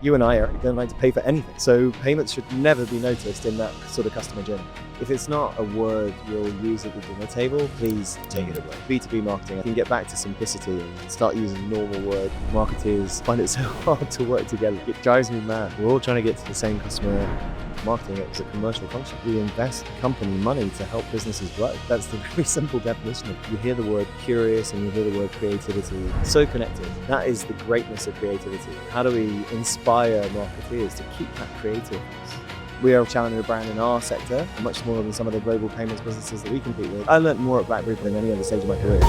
You and I, Eric, don't like to pay for anything. So payments should never be noticed in that sort of customer journey. If it's not a word you'll use at the dinner table, please take it away. B2B marketing, I can get back to simplicity and start using normal word. Marketers find it so hard to work together. It drives me mad. We're all trying to get to the same customer. Marketing it as a commercial function. We invest company money to help businesses grow. That's the very simple definition of it. You hear the word curious and you hear the word creativity. So connected. That is the greatness of creativity. How do we inspire marketeers to keep that creativeness? We are a challenger brand in our sector, much smaller than some of the global payments businesses that we compete with. I learned more at BlackBerry than any other stage of my career.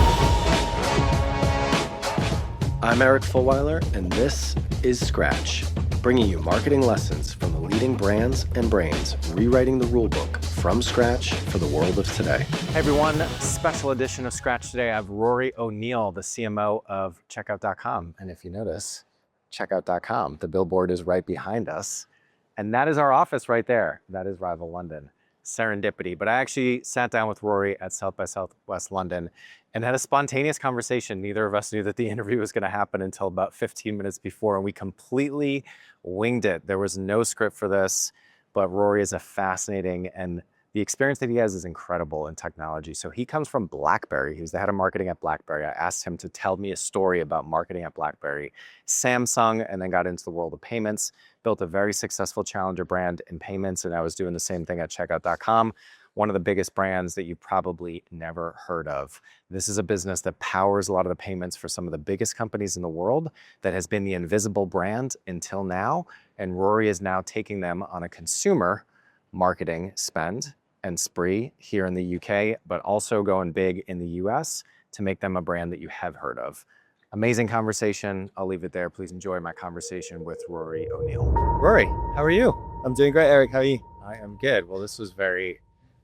I'm Eric Fulweiler, and this is Scratch, bringing you marketing lessons from the leading brands and brains, rewriting the rulebook from scratch for the world of today. Hey everyone, special edition of Scratch today. I have Rory O'Neill, the CMO of Checkout.com. And if you notice, Checkout.com, the billboard is right behind us. And that is our office right there. That is Rival London. Serendipity. But I actually sat down with Rory at South by Southwest London and had a spontaneous conversation. Neither of us knew that the interview was going to happen until about 15 minutes before, and we completely winged it. There was no script for this, but Rory is a fascinating, and the experience that he has is incredible in technology. So he comes from BlackBerry. He was the head of marketing at BlackBerry. I asked him to tell me a story about marketing at BlackBerry, Samsung, and then got into the world of payments, built a very successful challenger brand in payments, and I was doing the same thing at Checkout.com, one of the biggest brands that you probably never heard of. This is a business that powers a lot of the payments for some of the biggest companies in the world, that has been the invisible brand until now, and Rory is now taking them on a consumer marketing spend and spree here in the UK, but also going big in the US to make them a brand that you have heard of. Amazing conversation. I'll leave it there. Please enjoy my conversation with Rory O'Neill. Rory, how are you? I'm doing great, Eric. How are you? I am good. Well, this was very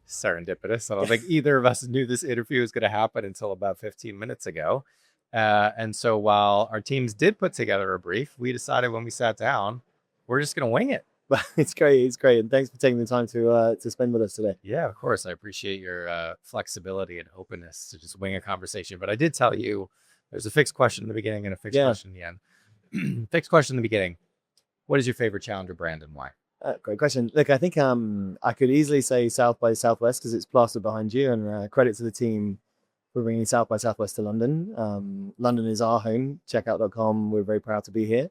serendipitous. I don't think either of us knew this interview was going to happen until about 15 minutes ago. And so while our teams did put together a brief, we decided when we sat down, we're just going to wing it. But it's great. It's great. And thanks for taking the time to spend with us today. Yeah, of course. I appreciate your flexibility and openness to just wing a conversation. But I did tell you there's a fixed question in the beginning and a fixed question in the end. Fixed question in the beginning. What is your favorite challenger brand and why? Great question. Look, I think I could easily say South by Southwest because it's plastered behind you, and credit to the team for bringing South by Southwest to London. London is our home. Checkout.com. We're very proud to be here.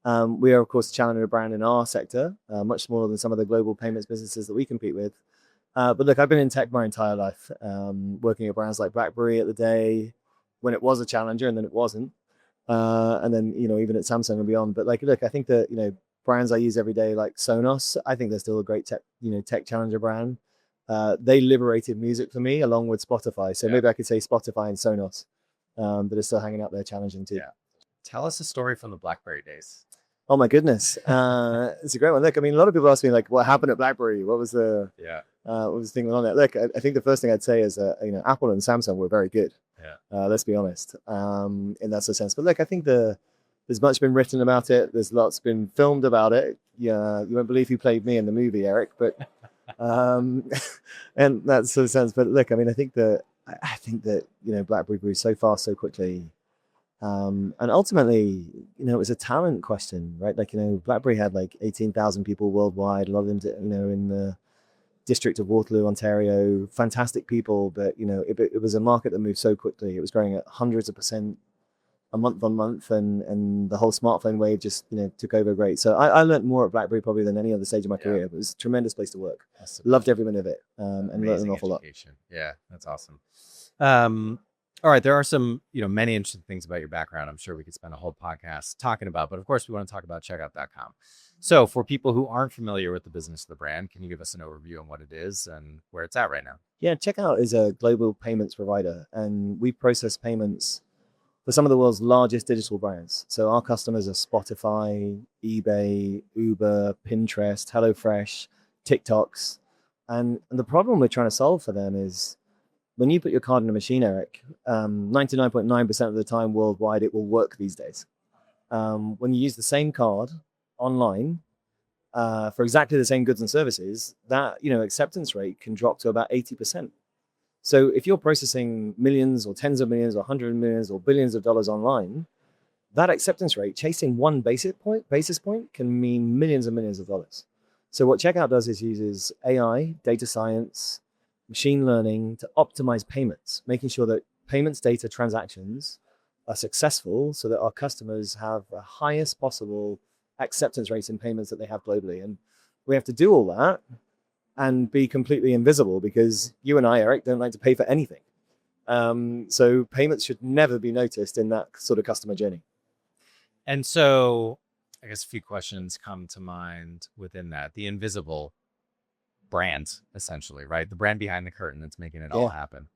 We are, of course, a challenger brand in our sector, much smaller than some of the global payments businesses that we compete with. But look, I've been in tech my entire life, working at brands like BlackBerry at the day when it was a challenger and then it wasn't. And then, even at Samsung and beyond. But look, I think that, brands I use every day like Sonos, I think they're still a great tech challenger brand. They liberated music for me along with Spotify. So maybe I could say Spotify and Sonos that are still hanging out there challenging too. Yeah. Tell us a story from the BlackBerry days. Oh my goodness. It's a great one. Look, I mean, a lot of people ask me what happened at BlackBerry? What was the thing on there? Look, I think the first thing I'd say is Apple and Samsung were very good. Yeah. Let's be honest. In that sort of sense. But look, I think there's much been written about it. There's lots been filmed about it. Yeah, you won't believe who played me in the movie, Eric, but and that sort of sense. But look, I mean, I think that BlackBerry grew so fast, so quickly. And ultimately, it was a talent question, right? BlackBerry had 18,000 people worldwide, a lot of them, in the district of Waterloo, Ontario, fantastic people, but, it was a market that moved so quickly. It was growing at hundreds of % a month on month, and the whole smartphone wave just, took over great. So I learned more at BlackBerry probably than any other stage of my career. It was a tremendous place to work. Loved every minute of it, and learned an awful lot. Yeah, that's awesome. All right, there are some, many interesting things about your background. I'm sure we could spend a whole podcast talking about, but of course we want to talk about Checkout.com. So for people who aren't familiar with the business of the brand, can you give us an overview on what it is and where it's at right now? Yeah, Checkout is a global payments provider, and we process payments for some of the world's largest digital brands. So our customers are Spotify, eBay, Uber, Pinterest, HelloFresh, TikToks. And the problem we're trying to solve for them is when you put your card in a machine, Eric, 99.9% of the time worldwide, it will work these days. When you use the same card online for exactly the same goods and services, that acceptance rate can drop to about 80%. So if you're processing millions or tens of millions or hundreds of millions or billions of dollars online, that acceptance rate, chasing one basis point can mean millions and millions of dollars. So what Checkout does is uses AI, data science, machine learning to optimize payments, making sure that payments data transactions are successful so that our customers have the highest possible acceptance rates in payments that they have globally. And we have to do all that and be completely invisible because you and I, Eric, don't like to pay for anything. So payments should never be noticed in that sort of customer journey. And so I guess a few questions come to mind within that. The invisible brand, essentially, right? The brand behind the curtain that's making it all happen.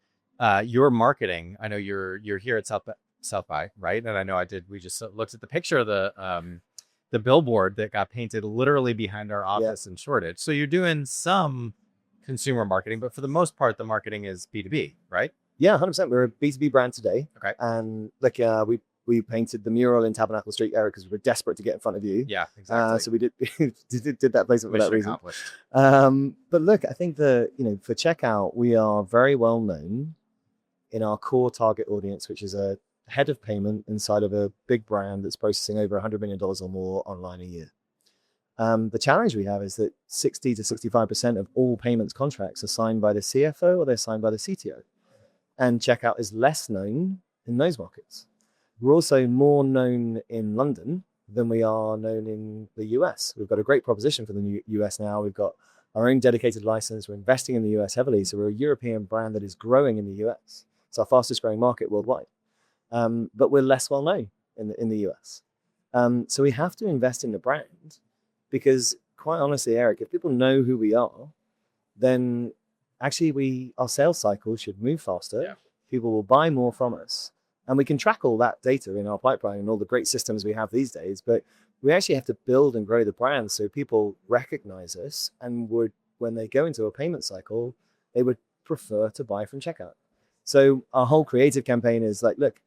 Your marketing, I know you're here at South by, right? And I know we just looked at the picture of the billboard that got painted literally behind our office in Shoreditch. So you're doing some consumer marketing, but for the most part, the marketing is B2B, right? Yeah, 100%. We're a B2B brand today. Okay. And we painted the mural in Tabernacle Street, Eric, because we were desperate to get in front of you. Yeah, exactly. So we did that placement for that reason. Accomplished. But look, I think for Checkout, we are very well known in our core target audience, which is a head of payment inside of a big brand that's processing over $100 million or more online a year. The challenge we have is that 60 to 65% of all payments contracts are signed by the CFO or they're signed by the CTO. And Checkout is less known in those markets. We're also more known in London than we are known in the US. We've got a great proposition for the US now. We've got our own dedicated license. We're investing in the US heavily. So we're a European brand that is growing in the US. It's our fastest growing market worldwide. But we're less well known in the US. So we have to invest in the brand because quite honestly, Eric, if people know who we are, then actually our sales cycle should move faster. Yeah. People will buy more from us. And we can track all that data in our pipeline and all the great systems we have these days. But we actually have to build and grow the brand so people recognize us and when they go into a payment cycle, they would prefer to buy from Checkout. So our whole creative campaign is like, look,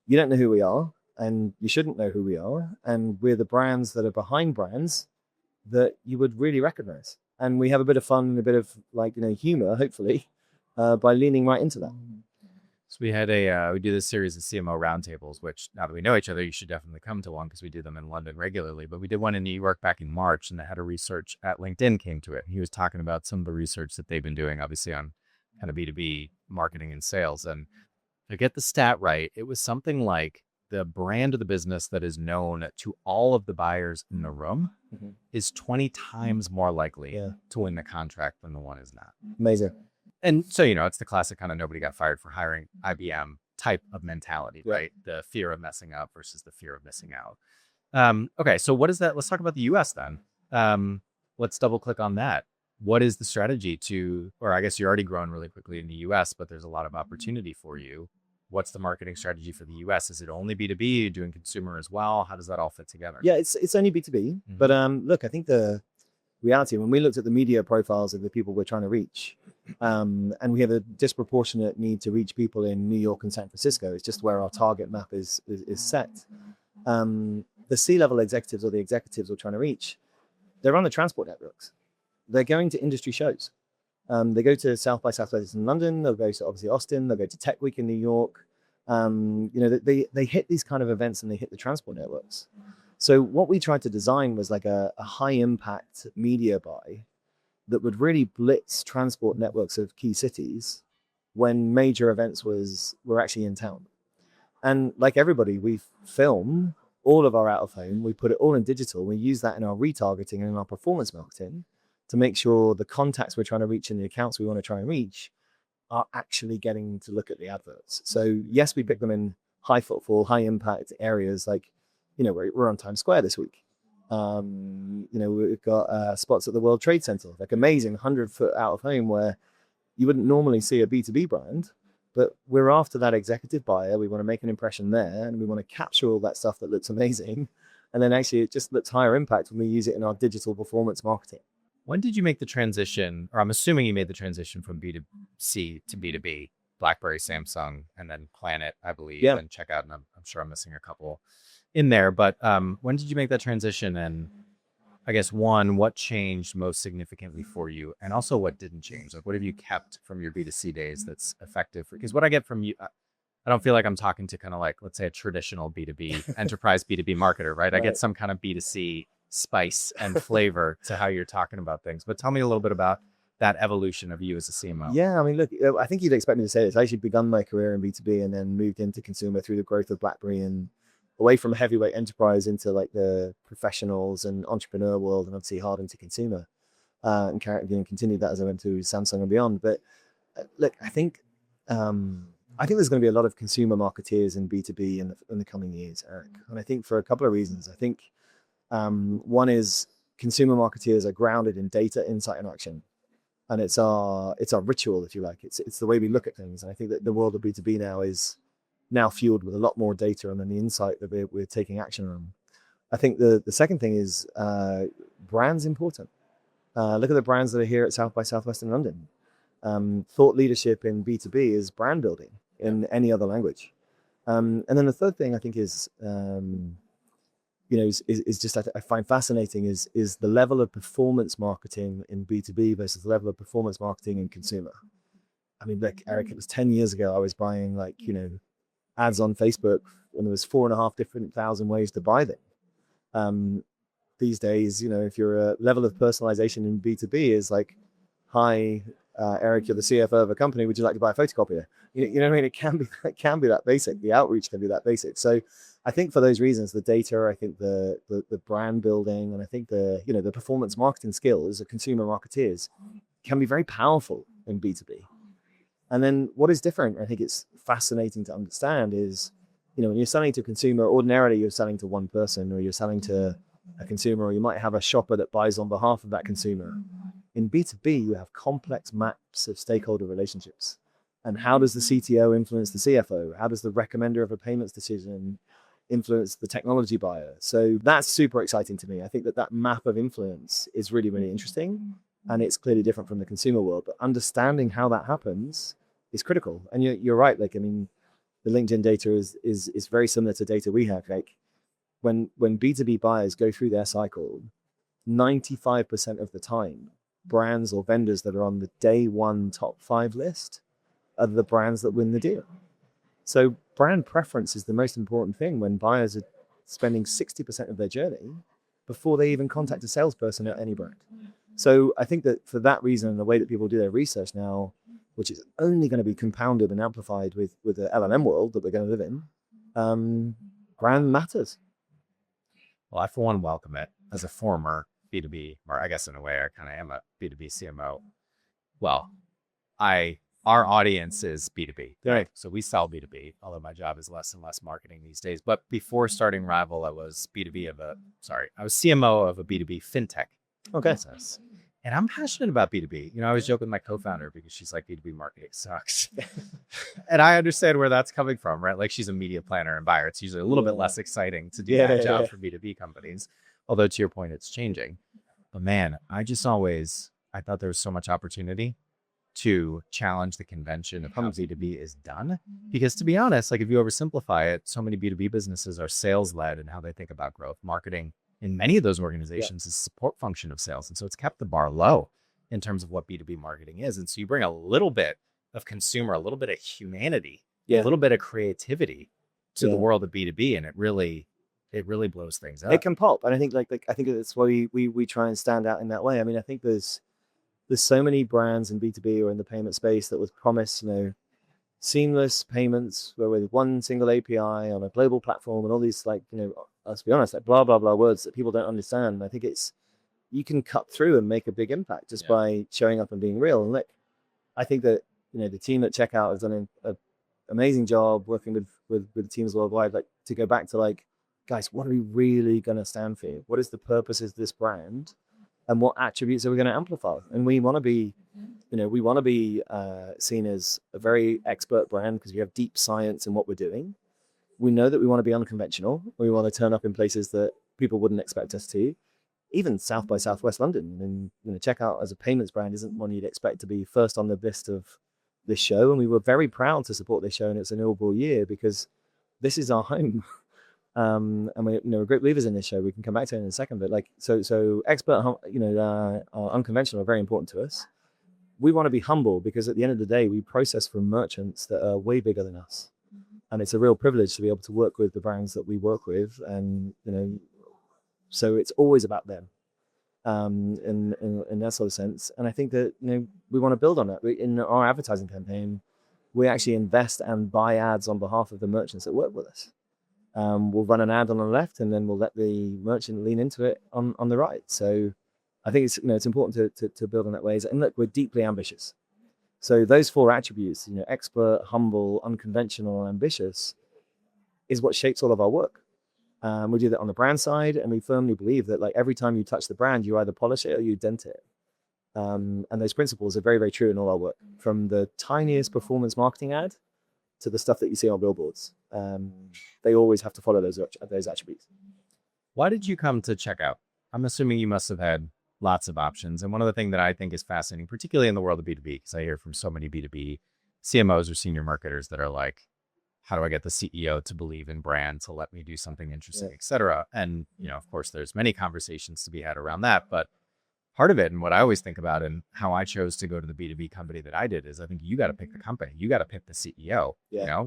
you don't know who we are and you shouldn't know who we are. And we're the brands that are behind brands that you would really recognize. And we have a bit of fun and a bit of humor, hopefully, by leaning right into that. So we do this series of CMO roundtables, which now that we know each other, you should definitely come to one because we do them in London regularly. But we did one in New York back in March, and the head of research at LinkedIn came to it. He was talking about some of the research that they've been doing, obviously on kind of B2B marketing and sales. And to get the stat right, it was something like the brand of the business that is known to all of the buyers in the room is 20 times more likely to win the contract than the one is not. Amazing. And so, it's the classic kind of nobody got fired for hiring IBM type of mentality, right? The fear of messing up versus the fear of missing out. Okay, so what is that? Let's talk about the US then. Let's double click on that. What is the strategy or I guess you're already growing really quickly in the US, but there's a lot of opportunity for you. What's the marketing strategy for the US? Is it only B2B? You're doing consumer as well? How does that all fit together? Yeah, it's only B2B. But look, I think the reality, when we looked at the media profiles of the people we're trying to reach, and we have a disproportionate need to reach people in New York and San Francisco. It's just where our target map is set. The C-level executives or the executives we're trying to reach, they're on the transport networks. They're going to industry shows. They go to South by Southwest in London. They'll go to obviously Austin. They'll go to Tech Week in New York. They hit these kind of events and they hit the transport networks. So what we tried to design was like a high impact media buy that would really blitz transport networks of key cities when major events were actually in town. And like everybody, we film all of our out of home. We put it all in digital. We use that in our retargeting and in our performance marketing to make sure the contacts we're trying to reach and the accounts we want to try and reach are actually getting to look at the adverts. So yes, we pick them in high footfall, high impact areas like, we're on Times Square this week. We've got spots at the World Trade Center, like amazing 100-foot out of home where you wouldn't normally see a B2B brand, but we're after that executive buyer. We want to make an impression there and we want to capture all that stuff that looks amazing. And then actually it just looks higher impact when we use it in our digital performance marketing. When did you make the transition, or I'm assuming you made the transition from B2C to B2B, BlackBerry, Samsung, and then Planet, I believe, and Checkout, and I'm sure I'm missing a couple in there, but when did you make that transition? And I guess what changed most significantly for you? And also what didn't change? Like what have you kept from your B2C days that's effective? Because what I get from you, I don't feel like I'm talking to kind of like, let's say, a traditional B2B enterprise B2B marketer, right? I get some kind of B2C spice and flavor to how you're talking about things. But tell me a little bit about that evolution of you as a CMO. Yeah, I mean, look, I think you'd expect me to say this. I actually begun my career in B2B and then moved into consumer through the growth of BlackBerry and away from heavyweight enterprise into like the professionals and entrepreneur world, and obviously hard into consumer, and continued that as I went to Samsung and beyond. But look, I think there's going to be a lot of consumer marketeers in B2B in the coming years, Eric. And I think for a couple of reasons. I think one is consumer marketeers are grounded in data, insight, and action. And it's our ritual, if you like. It's the way we look at things. And I think that the world of B2B now is now fueled with a lot more data and then the insight that we're taking action on. I think the second thing is brand's important. Look at the brands that are here at South by Southwest in London. Thought leadership in B2B is brand building in any other language. And then the third thing I think is just I find fascinating is the level of performance marketing in B2B versus the level of performance marketing in consumer. I mean, like, Eric, it was 10 years ago, I was buying ads on Facebook and there was 4,500 ways to buy them. These days, if you're a level of personalization in B2B is like, hi, Eric, you're the CFO of a company, would you like to buy a photocopier? You know what I mean? It can be that basic. The outreach can be that basic. So I think for those reasons, the data, I think the brand building, and I think the performance marketing skills of consumer marketeers can be very powerful in B2B. And then what is different, I think it's fascinating to understand, is when you're selling to a consumer, ordinarily you're selling to one person, or you're selling to a consumer, or you might have a shopper that buys on behalf of that consumer. In B2B, you have complex maps of stakeholder relationships. And how does the CTO influence the CFO? How does the recommender of a payments decision influence the technology buyer? So that's super exciting to me. I think that map of influence is really, really interesting. And it's clearly different from the consumer world. But understanding how that happens is critical. And you're right. Like, I mean, the LinkedIn data is very similar to data we have. Like, when B2B buyers go through their cycle, 95% of the time, brands or vendors that are on the day one top 5 list are the brands that win the deal. So brand preference is the most important thing when buyers are spending 60% of their journey before they even contact a salesperson at any brand. So I think that for that reason, and the way that people do their research now, which is only going to be compounded and amplified with the LLM world that we're going to live in, brand matters. Well, I, for one, welcome it. As a former B2B, or I guess in a way I kind of am a B2B CMO. Well, our audience is B2B, right? So we sell B2B, although my job is less and less marketing these days. But before starting Rival, I was I was CMO of a B2B fintech business. And I'm passionate about B2B. I was joking with my co-founder because she's like, B2B marketing sucks. And I understand where that's coming from, right? Like, she's a media planner and buyer. It's usually a little bit less exciting to do that job for B2B companies. Although, to your point, it's changing. But man, I thought there was so much opportunity to challenge the convention of how B2B is done. Because, to be honest, like, if you oversimplify it, so many B2B businesses are sales-led in how they think about growth. Marketing in many of those organizations is a support function of sales. And so it's kept the bar low in terms of what B2B marketing is. And so you bring a little bit of consumer, a little bit of humanity, a little bit of creativity to the world of B2B. And it really blows things up. It can pop. And I think I think that's why we try and stand out in that way. I mean, I think there's so many brands in B2B or in the payment space that was promised, seamless payments where with one single API on a global platform and all these, let's be honest, blah, blah, blah words that people don't understand. I think you can cut through and make a big impact just by showing up and being real. And look, I think that, the team at Checkout has done an amazing job working with teams worldwide, to go back to guys, what are we really going to stand for? What is the purpose of this brand? And what attributes are we going to amplify? And we want to be, seen as a very expert brand because we have deep science in what we're doing. We know that we want to be unconventional. We want to turn up in places that people wouldn't expect us to. Even South by Southwest London, and Checkout as a payments brand isn't one you'd expect to be first on the list of this show. And we were very proud to support this show in its inaugural year because this is our home. And we're great believers in this show. We can come back to it in a second, but so expert, are unconventional are very important to us. We want to be humble because at the end of the day, we process from merchants that are way bigger than us. And it's a real privilege to be able to work with the brands that we work with. And, so it's always about them in that sort of sense. And I think that, we want to build on that. In our advertising campaign, we actually invest and buy ads on behalf of the merchants that work with us. We'll run an ad on the left, and then we'll let the merchant lean into it on the right. So I think it's important to build on that ways. And look, we're deeply ambitious. So those 4 attributes, expert, humble, unconventional, ambitious, is what shapes all of our work. We do that on the brand side, and we firmly believe that every time you touch the brand, you either polish it or you dent it. And those principles are very, very true in all our work, from the tiniest performance marketing ad to the stuff that you see on billboards. They always have to follow those attributes. Why did you come to Checkout? I'm assuming you must have had lots of options. And one of the things that I think is fascinating, particularly in the world of B2B, because I hear from so many B2B CMOs or senior marketers that are like, how do I get the CEO to believe in brand, to let me do something interesting, et cetera? And, of course, there's many conversations to be had around that. But part of it, and what I always think about and how I chose to go to the B2B company that I did, is I think you got to pick the company. You got to pick the CEO.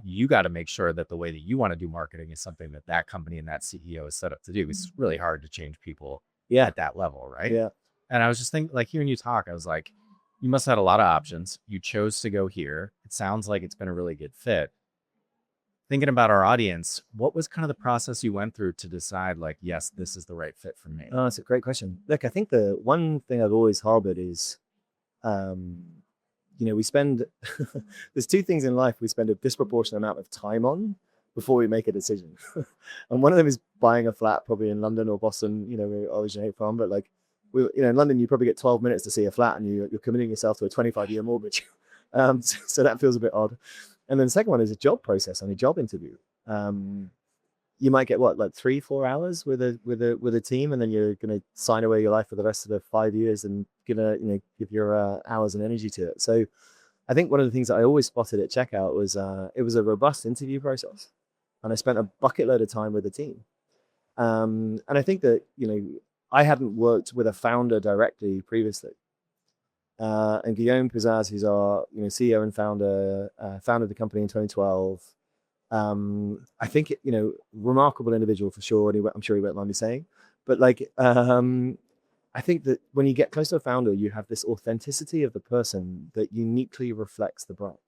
You got to make sure that the way that you want to do marketing is something that company and that CEO is set up to do. It's really hard to change people at that level, right? Yeah. And I was just thinking, hearing you talk, I was like, you must have had a lot of options. You chose to go here. It sounds like it's been a really good fit. Thinking about our audience, what was kind of the process you went through to decide, yes, this is the right fit for me? Oh, that's a great question. Look, I think the one thing I've always harbored is, we spend, there's 2 things in life we spend a disproportionate amount of time on before we make a decision. And one of them is buying a flat, probably in London or Boston, where we originate from. But in London, you probably get 12 minutes to see a flat, and you're committing yourself to a 25-year mortgage. So that feels a bit odd. And then the second one is a job process and a job interview. You might get 3-4 hours with a team, and then you're going to sign away your life for the rest of the 5 years and gonna give your hours and energy to it. So I think one of the things that I always spotted at Checkout was it was a robust interview process, and I spent a bucket load of time with the team. And I think that I hadn't worked with a founder directly previously. And Guillaume Pizaz, who's our CEO and founder, founded the company in 2012. I think remarkable individual for sure. And I'm sure he won't mind me saying, but I think that when you get close to a founder, you have this authenticity of the person that uniquely reflects the brand.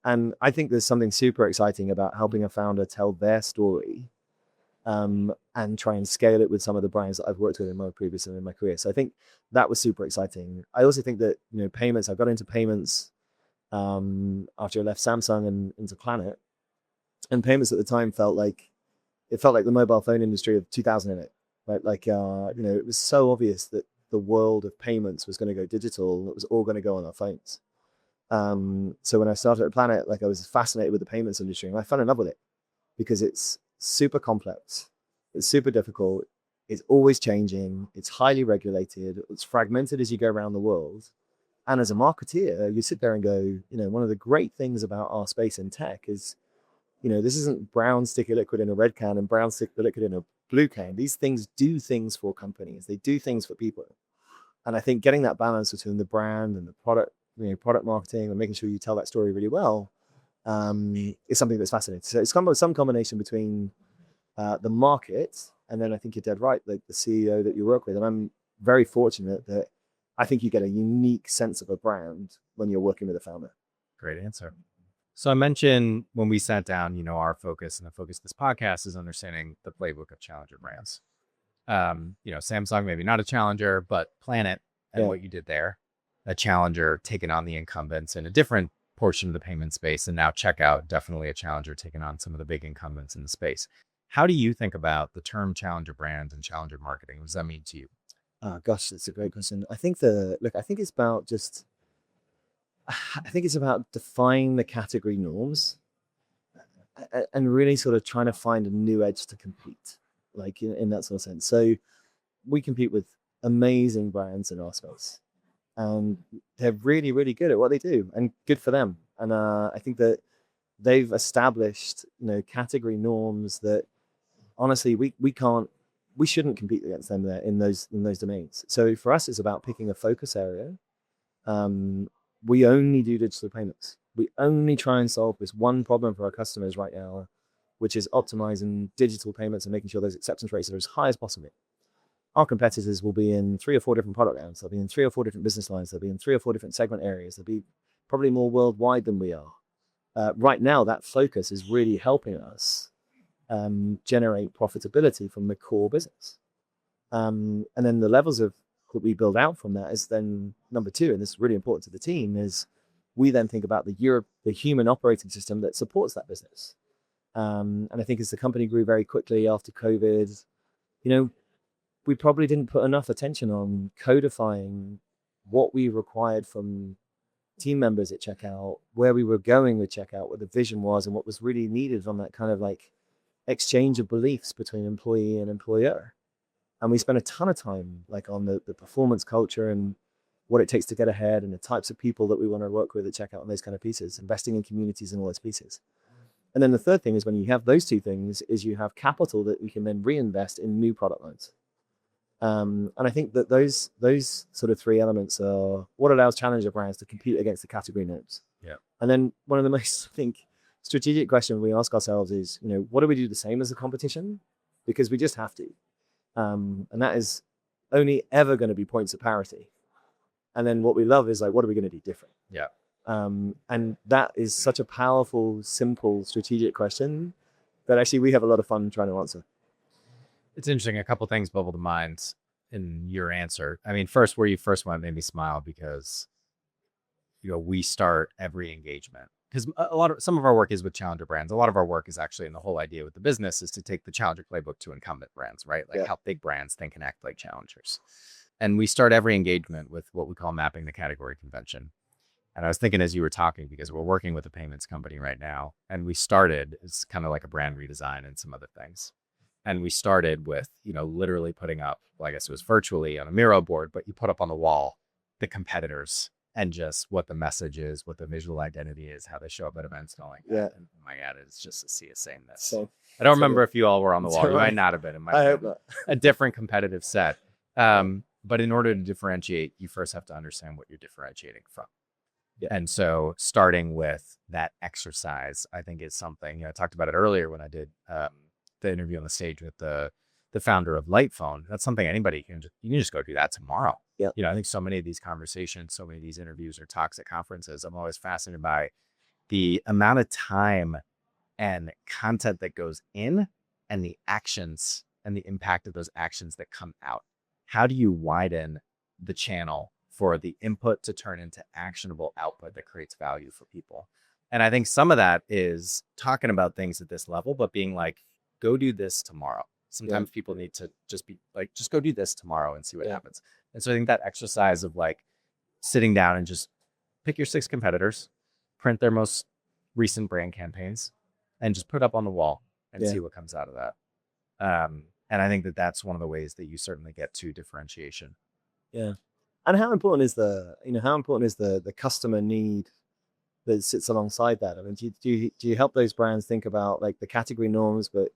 And I think there's something super exciting about helping a founder tell their story, and try and scale it with some of the brands that I've worked with in my previous and in my career. So I think that was super exciting. I also think that, payments, I got into payments after I left Samsung and into Planet. And payments at the time felt like the mobile phone industry of 2008, right? It was so obvious that the world of payments was going to go digital. It was all going to go on our phones. So when I started at Planet, I was fascinated with the payments industry, and I fell in love with it because it's super complex. It's super difficult. It's always changing. It's highly regulated. It's fragmented as you go around the world. And as a marketeer, you sit there and go, one of the great things about our space in tech is, this isn't brown sticky liquid in a red can and brown sticky liquid in a blue can. These things do things for companies. They do things for people. And I think getting that balance between the brand and the product, product marketing, and making sure you tell that story really well, is something that's fascinating. So it's some combination between the market, and then I think you're dead right, the CEO that you work with. And I'm very fortunate that I think you get a unique sense of a brand when you're working with a founder. Great answer. So I mentioned when we sat down, our focus and the focus of this podcast is understanding the playbook of challenger brands. Samsung, maybe not a challenger, but Planet and what you did there, a challenger taking on the incumbents in a different portion of the payment space. And now Checkout, definitely a challenger taking on some of the big incumbents in the space. How do you think about the term challenger brands and challenger marketing? What does that mean to you? Gosh, that's a great question. I think it's about defining the category norms and really sort of trying to find a new edge to compete, in that sort of sense. So we compete with amazing brands in our space, and they're really, really good at what they do, and good for them. And I think that they've established, category norms that honestly we shouldn't compete against them there in those domains. So for us, it's about picking a focus area. We only do digital payments. We only try and solve this one problem for our customers right now, which is optimizing digital payments and making sure those acceptance rates are as high as possible. Our competitors will be in 3 or 4 different product lines. They'll be in 3 or 4 different business lines. They'll be in 3 or 4 different segment areas. They'll be probably more worldwide than we are. Right now, that focus is really helping us generate profitability from the core business. And then the levels of that we build out from that is then number 2, and this is really important to the team, is we then think about the human operating system that supports that business. And I think as the company grew very quickly after COVID, we probably didn't put enough attention on codifying what we required from team members at checkout, where we were going with checkout, what the vision was, and what was really needed on that kind of like exchange of beliefs between employee and employer. And we spent a ton of time like on the performance culture and what it takes to get ahead and the types of people that we want to work with at checkout and those kind of pieces, investing in communities and all those pieces. And then the third thing is when you have those 2 things is you have capital that we can then reinvest in new product lines. And I think that those sort of 3 elements are what allows challenger brands to compete against the category norms. Yeah. And then one of the most, I think, strategic questions we ask ourselves is, what do we do the same as the competition? Because we just have to. And that is only ever going to be points of parity. And then what we love is like, what are we going to do different? Yeah. And that is such a powerful, simple, strategic question that actually we have a lot of fun trying to answer. It's interesting. A couple things bubble to mind in your answer. I mean, first, where you first went made me smile because, we start every engagement because some of our work is with challenger brands. A lot of our work is actually, and the whole idea with the business is to take the challenger playbook to incumbent brands, right? Like help big brands think and act like challengers. And we start every engagement with what we call mapping the category convention. And I was thinking as you were talking, because we're working with a payments company right now, and we started, it's kind of like a brand redesign and some other things. And we started with, literally putting up, well, I guess it was virtually on a Miro board, but you put up on the wall the competitors and just what the message is, what the visual identity is, how they show up at events, going. Yeah. And my ad is just to see a sameness. So I don't remember if you all were on the wall. You right. might not have been. It might I have hope been not. a different competitive set. But in order to differentiate, you first have to understand what you're differentiating from. Yeah. And so starting with that exercise, I think is something, I talked about it earlier when I did the interview on the stage with the founder of Lightphone. That's something anybody you can just go do that tomorrow. Yeah. I think so many of these conversations, so many of these interviews or talks at conferences, I'm always fascinated by the amount of time and content that goes in and the actions and the impact of those actions that come out. How do you widen the channel for the input to turn into actionable output that creates value for people? And I think some of that is talking about things at this level, but being like, go do this tomorrow. Sometimes people need to just be like, just go do this tomorrow and see what happens. And so I think that exercise of like sitting down and just pick your 6 competitors, print their most recent brand campaigns, and just put it up on the wall and see what comes out of that. And I think that that's one of the ways that you certainly get to differentiation. Yeah. And how important is the customer need that sits alongside that? I mean, do you help those brands think about like the category norms, but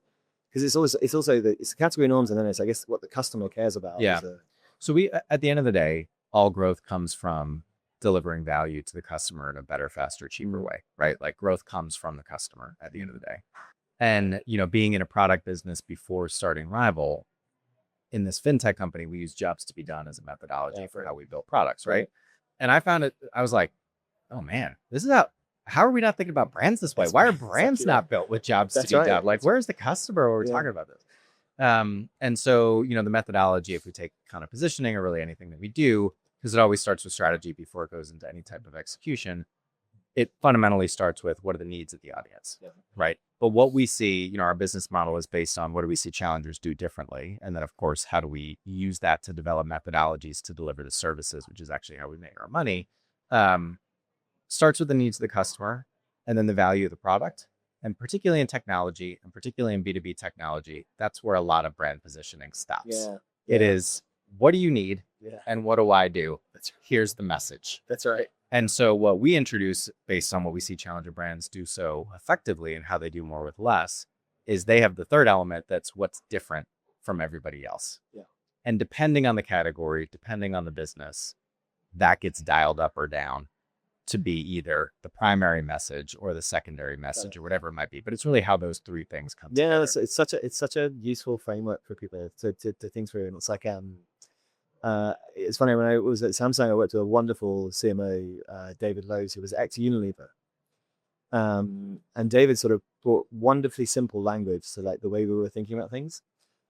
because it's the category norms, and then it's, I guess, what the customer cares about. Yeah. So we, at the end of the day, all growth comes from delivering value to the customer in a better, faster, cheaper way, right? Like growth comes from the customer at the end of the day. And, being in a product business before starting Rival, in this fintech company, we use jobs to be done as a methodology for how we build products, right? And I found it, I was like, oh man, this is how are we not thinking about brands this way? Why are brands not built with jobs to be done? Like, where's the customer when we're talking about this? And so, the methodology, if we take kind of positioning or really anything that we do, because it always starts with strategy before it goes into any type of execution, it fundamentally starts with what are the needs of the audience, right? But what we see, our business model is based on what do we see challengers do differently? And then, of course, how do we use that to develop methodologies to deliver the services, which is actually how we make our money. Starts with the needs of the customer and then the value of the product. And particularly in technology, and particularly in B2B technology, that's where a lot of brand positioning stops. It is, what do you need? And what do I do? Here's the message. That's right. And so what we introduce based on what we see challenger brands do so effectively and how they do more with less is they have the third element that's what's different from everybody else. And depending on the category, depending on the business, that gets dialed up or down to be either the primary message or the secondary message or whatever it might be. But it's really how those three things come together. Yeah, it's such a useful framework for people to think through. And it's like it's funny, when I was at Samsung, I worked with a wonderful CMO, David Lowe's, who was ex Unilever. And David sort of brought wonderfully simple language to like the way we were thinking about things.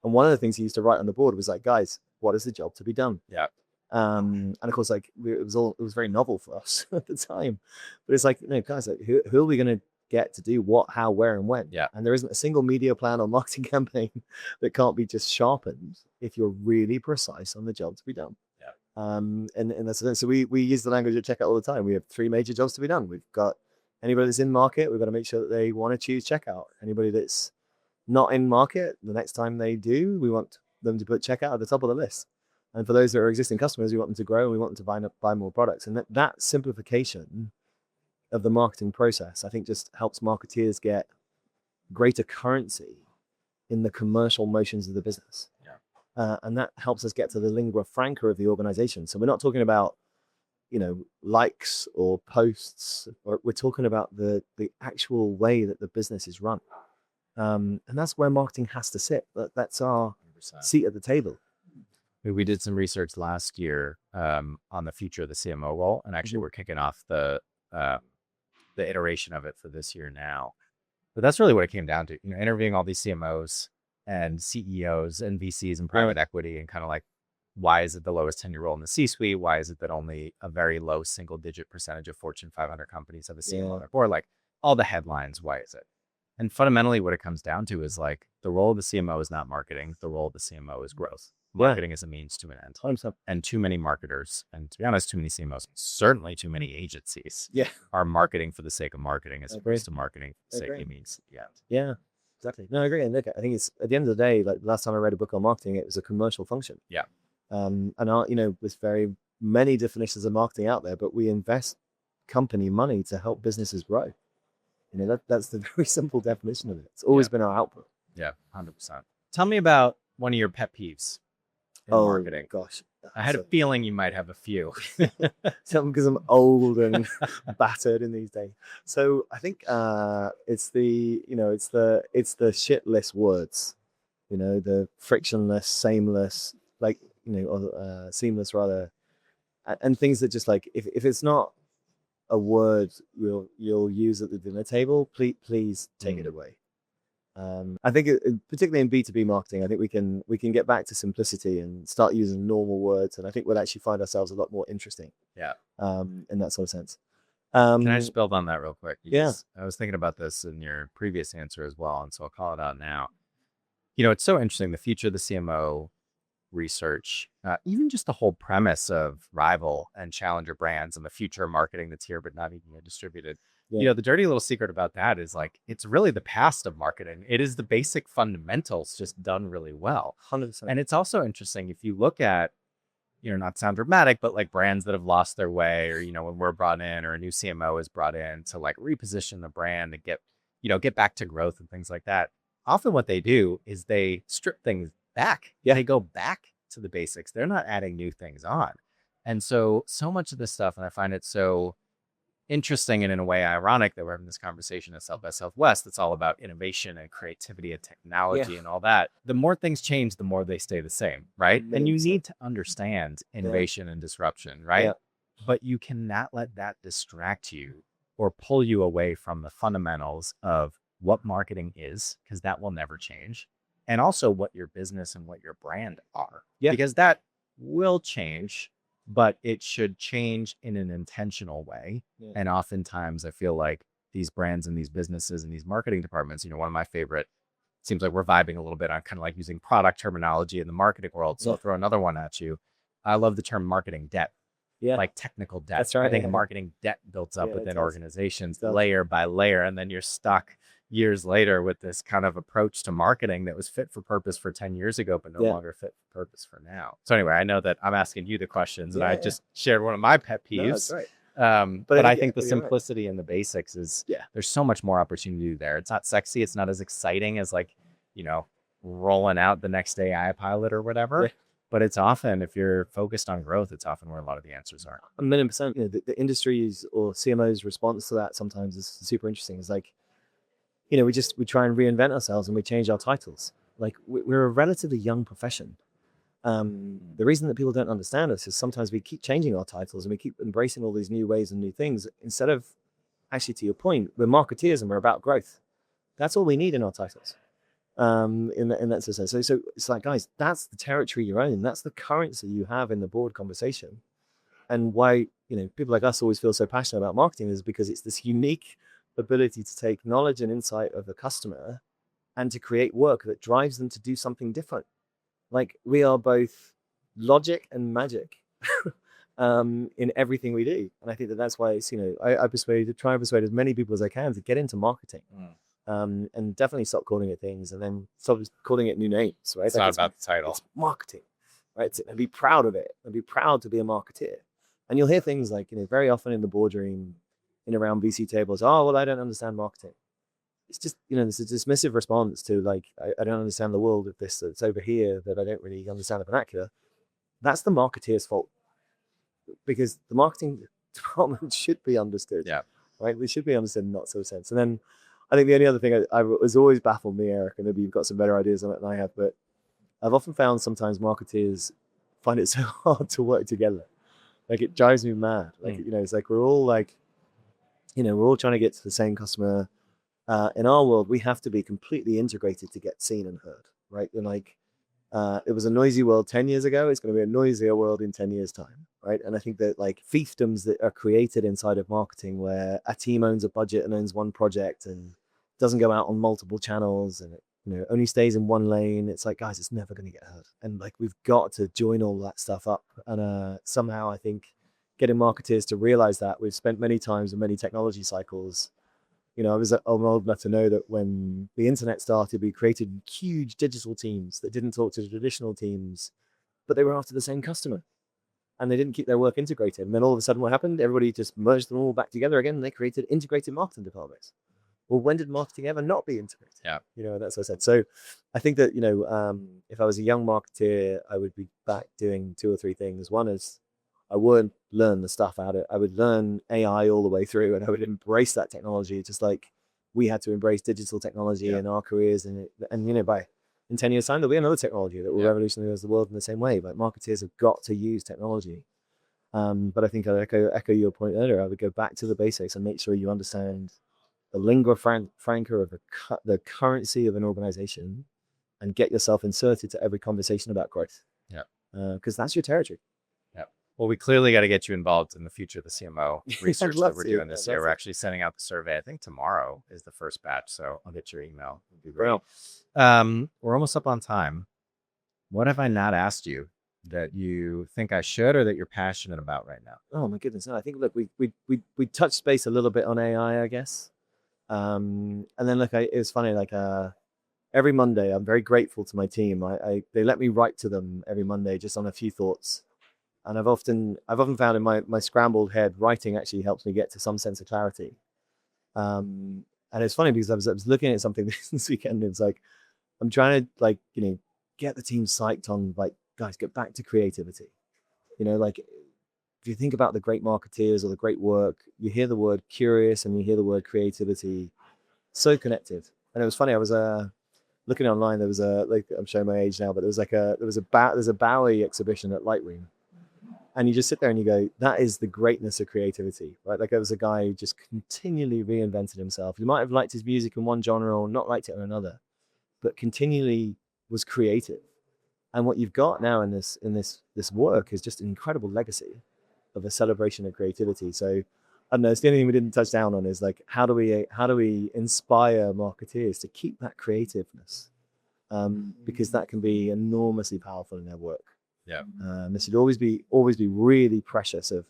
And one of the things he used to write on the board was like, guys, what is the job to be done? Yeah. And of course, like it was very novel for us at the time, but it's like, no, guys, like, who are we going to get to do what, how, where, and when? Yeah. And there isn't a single media plan or marketing campaign that can't be just sharpened if you're really precise on the job to be done. Yeah. And that's the thing. So we use the language at checkout all the time. We have 3 major jobs to be done. We've got anybody that's in market, we've got to make sure that they want to choose checkout. Anybody that's not in market, the next time they do, we want them to put checkout at the top of the list. And for those that are existing customers, we want them to grow and we want them to buy more products. And that simplification of the marketing process, I think, just helps marketeers get greater currency in the commercial motions of the business. Yeah. And that helps us get to the lingua franca of the organization. So we're not talking about, likes or posts, or we're talking about the actual way that the business is run. And that's where marketing has to sit. That's our 100%. seat at the table. We did some research last year on the future of the CMO role, and actually we're kicking off the iteration of it for this year now. But that's really what it came down to, interviewing all these CMOs and CEOs and VCs and private equity, and kind of like, why is it the lowest tenure role in the C-suite? Why is it that only a very low single-digit percentage of Fortune 500 companies have a CMO on their board? Like all the headlines, why is it? And fundamentally, what it comes down to is like the role of the CMO is not marketing. The role of the CMO is growth. Marketing is a means to an end. 100%. And too many marketers, and to be honest, too many CMOs, certainly too many agencies, Yeah. are marketing for the sake of marketing as I agree. opposed to marketing for the I sake agree. of means. Yeah. Yeah, exactly. No, I agree. And look, I think it's at the end of the day, like last time I read a book on marketing, it was a commercial function. Yeah. And there's very many definitions of marketing out there, but we invest company money to help businesses grow. That's the very simple definition of it. It's always been our output. Yeah, 100%. Tell me about one of your pet peeves in marketing. Gosh. I had a feeling you might have a few. Something because I'm old and battered in these days. So I think it's the shitless words, the frictionless, sameless, seamless rather, and things that just like if it's not a word you'll use at the dinner table, please take it away. I think particularly in B2B marketing, I think we can get back to simplicity and start using normal words, and I think we'll actually find ourselves a lot more interesting. Yeah. In that sort of sense. Can I just build on that real quick? Yeah. I was thinking about this in your previous answer as well, and so I'll call it out now. It's so interesting, the future of the CMO research, even just the whole premise of rival and challenger brands and the future of marketing that's here but not even yet distributed. Yeah. The dirty little secret about that is like, it's really the past of marketing. It is the basic fundamentals just done really well. 100%. And it's also interesting if you look at, not to sound dramatic, but like brands that have lost their way, or, when we're brought in or a new CMO is brought in to like reposition the brand to get back to growth and things like that. Often what they do is they strip things back. Yeah. They go back to the basics. They're not adding new things on. And so much of this stuff, and I find it so interesting and in a way ironic that we're having this conversation at South by Southwest that's all about innovation and creativity and technology and all that. The more things change, the more they stay the same, right? And you need to understand innovation and disruption, right? Yeah. But you cannot let that distract you or pull you away from the fundamentals of what marketing is, because that will never change. And also what your business and what your brand are, because that will change, but it should change in an intentional way. Yeah. And oftentimes I feel like these brands and these businesses and these marketing departments, one of my favorite, seems like we're vibing a little bit on kind of like using product terminology in the marketing world. So I'll throw another one at you. I love the term marketing debt. Yeah. Like technical debt. That's right. I think marketing debt builds up within organizations layer by layer, and then you're stuck years later with this kind of approach to marketing that was fit for purpose for 10 years ago, but no longer fit for purpose for now. So anyway, I know that I'm asking you the questions, and I just shared one of my pet peeves. No, that's right. But I think the simplicity and the basics is, there's so much more opportunity there. It's not sexy. It's not as exciting as like, rolling out the next AI pilot or whatever. But it's often, if you're focused on growth, it's often where a lot of the answers are. 1,000,000%. The industry's or CMO's response to that sometimes is super interesting. It's like, we try and reinvent ourselves and we change our titles. Like we're a relatively young profession. The reason that people don't understand us is sometimes we keep changing our titles and we keep embracing all these new ways and new things instead of, actually, to your point, we're marketeers and we're about growth. That's all we need in our titles. In that sense. So it's like, guys, that's the territory you're in. That's the currency you have in the board conversation. And why, people like us always feel so passionate about marketing is because it's this unique ability to take knowledge and insight of the customer and to create work that drives them to do something different. Like we are both logic and magic in everything we do. And I think that's why it's, I try and persuade as many people as I can to get into marketing. And definitely stop calling it things and then stop calling it new names, right? It's not about the title. It's marketing, right? And be proud of it and be proud to be a marketeer. And you'll hear things like, very often in the boardroom, in around VC tables, oh, well, I don't understand marketing. It's just, there's a dismissive response to like, I don't understand the world of this that's over here that I don't really understand the vernacular. That's the marketeer's fault because the marketing department should be understood. Yeah. Right? They should be understood in not so sense. And then I think the only other thing I was always baffled me, Eric, and maybe you've got some better ideas on it than I have, but I've often found sometimes marketeers find it so hard to work together. Like it drives me mad. Like, it's like we're all like, we're all trying to get to the same customer. In our world, we have to be completely integrated to get seen and heard, right? And like, it was a noisy world 10 years ago. It's going to be a noisier world in 10 years' time, right? And I think that like fiefdoms that are created inside of marketing where a team owns a budget and owns one project and doesn't go out on multiple channels and it, only stays in one lane. It's like, guys, it's never going to get heard. And like, we've got to join all that stuff up. And somehow I think getting marketers to realize that we've spent many times in many technology cycles. I'm old enough to know that when the internet started, we created huge digital teams that didn't talk to the traditional teams, but they were after the same customer and they didn't keep their work integrated. And then all of a sudden what happened? Everybody just merged them all back together again and they created integrated marketing departments. Well, when did marketing ever not be integrated? Yeah. That's what I said. So I think that, if I was a young marketeer, I would be back doing 2 or 3 things. One is I would learn the stuff out of it. I would learn AI all the way through and I would embrace that technology just like we had to embrace digital technology in our careers. And in 10 years time, there'll be another technology that will revolutionize the world in the same way. But marketeers have got to use technology. But I think I'd echo your point earlier. I would go back to the basics and make sure you understand the lingua franca of the currency of an organization and get yourself inserted to every conversation about growth. Yeah. Because that's your territory. Well, we clearly got to get you involved in the future of the CMO research that we're doing to. this year. We're actually sending out the survey. I think tomorrow is the first batch, so I'll get your email. It'll be great. We're almost up on time. What have I not asked you that you think I should or that you're passionate about right now? Oh my goodness! No, I think we touched base a little bit on AI, I guess, and then it was funny. Every Monday, I'm very grateful to my team. They let me write to them every Monday just on a few thoughts. And I've often found in my scrambled head, writing actually helps me get to some sense of clarity. And it's funny because I was looking at something this weekend. And it's like, I'm trying to get the team psyched on guys, get back to creativity. If you think about the great marketeers or the great work, you hear the word curious and you hear the word creativity, so connected. And it was funny. I was looking online. There was I'm showing my age now, but there's a Bowie exhibition at Lightroom. And you just sit there and you go, that is the greatness of creativity, right? There was a guy who just continually reinvented himself. You might have liked his music in one genre or not liked it in another, but continually was creative. And what you've got now in this work is just an incredible legacy of a celebration of creativity. So I don't know, it's the only thing we didn't touch down on is how do we inspire marketeers to keep that creativeness? Because that can be enormously powerful in their work. Yeah. This should always be really precious of,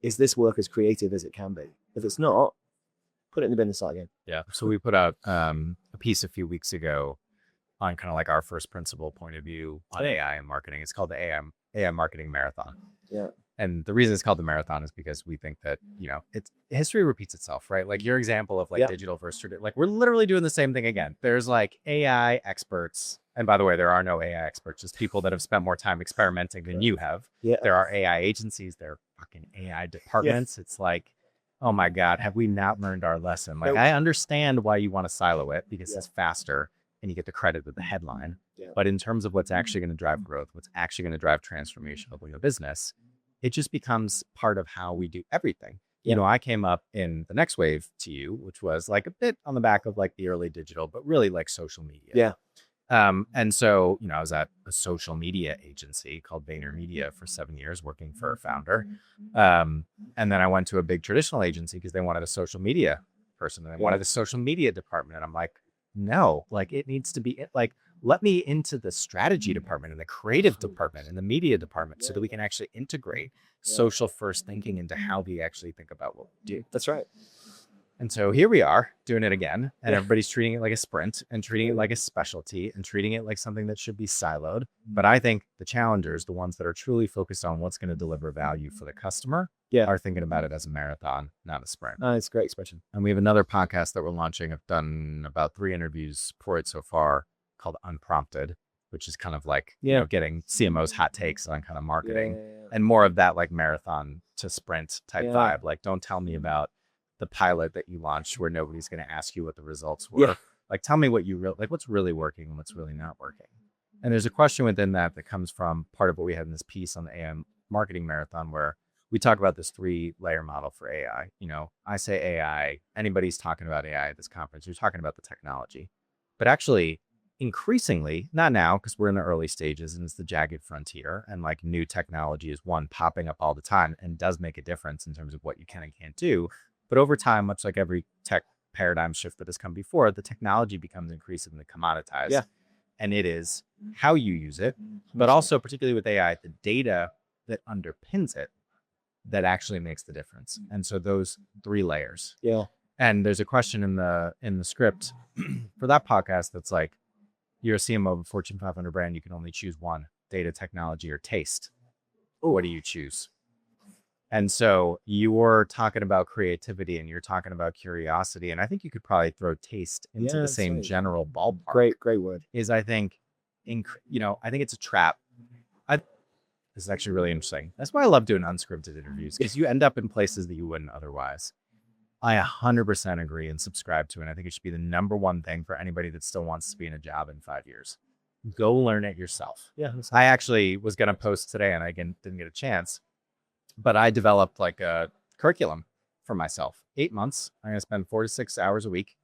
is this work as creative as it can be? If it's not, put it in the bin and start again. Yeah. So we put out a piece a few weeks ago on kind of like our first principle point of view on AI and marketing. It's called the AI Marketing Marathon. Yeah. And the reason it's called the marathon is because we think that, history repeats itself, right? Like your example of digital versus traditional, we're literally doing the same thing again. There's AI experts. And by the way, there are no AI experts, just people that have spent more time experimenting than you have. Yeah. There are AI agencies, there are fucking AI departments. Yeah. It's like, oh my God, have we not learned our lesson? Like, I understand why you want to silo it because it's faster and you get the credit with the headline. Yeah. But in terms of what's actually going to drive growth, what's actually going to drive transformation of your business, it just becomes part of how we do everything. You know, I came up in the next wave to you, which was like a bit on the back of like the early digital, but really like social media. Yeah. And so, you know, I was at a social media agency called VaynerMedia for 7 years, working for a founder. And then I went to a big traditional agency because they wanted a social media person and they wanted a social media department. And I'm like, no, like it needs to be like, let me into the strategy department and the creative department and the media department so that we can actually integrate social first thinking into how we actually think about what we do. That's right. And so here we are doing it again, and everybody's treating it like a sprint and treating it like a specialty and treating it like something that should be siloed. But I think the challengers, the ones that are truly focused on what's going to deliver value for the customer, are thinking about it as a marathon, not a sprint. It's a great expression. And we have another podcast that we're launching. I've done about 3 interviews for it so far called Unprompted, which is kind of like, you know, getting CMOs hot takes on kind of marketing and more of that like marathon to sprint type vibe. Like, don't tell me about the pilot that you launched where nobody's going to ask you what the results were. Like, tell me what you like, what's really working and what's really not working. And there's a question within that comes from part of what we had in this piece on the AI marketing marathon, where we talk about this 3-layer model for AI. You know, I say AI, anybody's talking about AI at this conference, you're talking about the technology, but actually increasingly, not now, because we're in the early stages and it's the jagged frontier, and like new technology is popping up all the time and does make a difference in terms of what you can and can't do. But over time, much like every tech paradigm shift that has come before, the technology becomes increasingly commoditized. Yeah. And it is how you use it, but also particularly with AI, the data that underpins it that actually makes the difference. And so those 3 layers. Yeah. And there's a question in the script for that podcast that's like, you're a CMO of a Fortune 500 brand, you can only choose one: data, technology, or taste. What do you choose? And so you're talking about creativity and you're talking about curiosity. And I think you could probably throw taste into the same general ballpark. Great word. I think, I think it's a trap. This is actually really interesting. That's why I love doing unscripted interviews, because you end up in places that you wouldn't otherwise. I 100% agree and subscribe to it. And I think it should be the number one thing for anybody that still wants to be in a job in 5 years. Go learn it yourself. Yeah. I actually was going to post today and I didn't get a chance. But I developed like a curriculum for myself. 8 months. I'm going to spend 4 to 6 hours a week,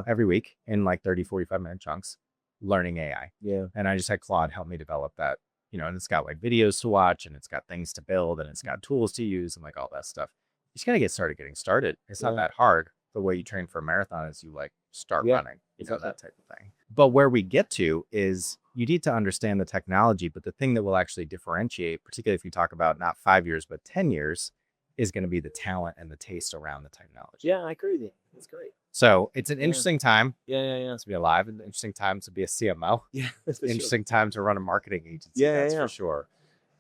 every week, in like 30, 45-minute chunks learning AI. Yeah. And I just had Claude help me develop that, and it's got like videos to watch and it's got things to build and it's got tools to use and like all that stuff. You just got to get getting started. It's not that hard. The way you train for a marathon is you like start running, that type of thing. But where we get to is you need to understand the technology, but the thing that will actually differentiate, particularly if you talk about not 5 years, but 10 years, is going to be the talent and the taste around the technology. Yeah, I agree with you. That's great. So it's an interesting time. Yeah. To be alive, an interesting time to be a CMO. Yeah. Interesting time to run a marketing agency. Yeah, that's for sure.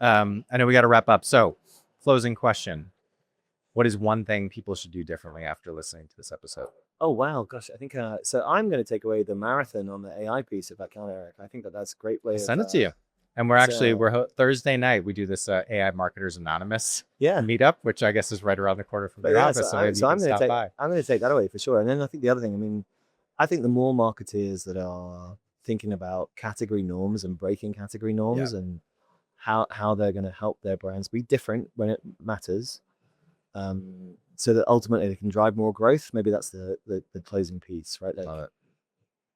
I know we got to wrap up. So closing question. What is one thing people should do differently after listening to this episode? Oh, wow. Gosh, I think, so I'm going to take away the marathon on the AI piece, if I can, Eric. I think that's a great way. Send it to you. And we're Thursday night, we do this AI Marketers Anonymous meetup, which I guess is right around the corner from your office. I'm going to take that away for sure. And then I think the other thing, I think the more marketeers that are thinking about category norms and breaking category norms and how they're going to help their brands be different when it matters, so that ultimately they can drive more growth. Maybe that's the closing piece, right? Like,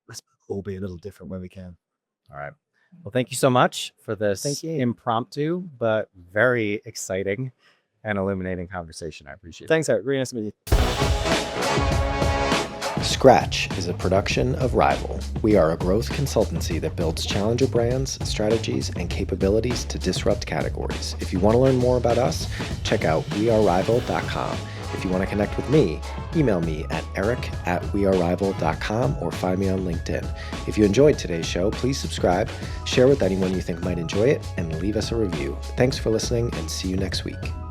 let's all be a little different when we can. All right. Well, thank you so much for this impromptu but very exciting and illuminating conversation. I appreciate it. Thanks, Eric. Really nice to meet you. Scratch is a production of Rival. We are a growth consultancy that builds challenger brands, strategies, and capabilities to disrupt categories. If you want to learn more about us, check out wearerival.com. If you want to connect with me, email me at eric@wearerival.com or find me on LinkedIn. If you enjoyed today's show, please subscribe, share with anyone you think might enjoy it, and leave us a review. Thanks for listening, and see you next week.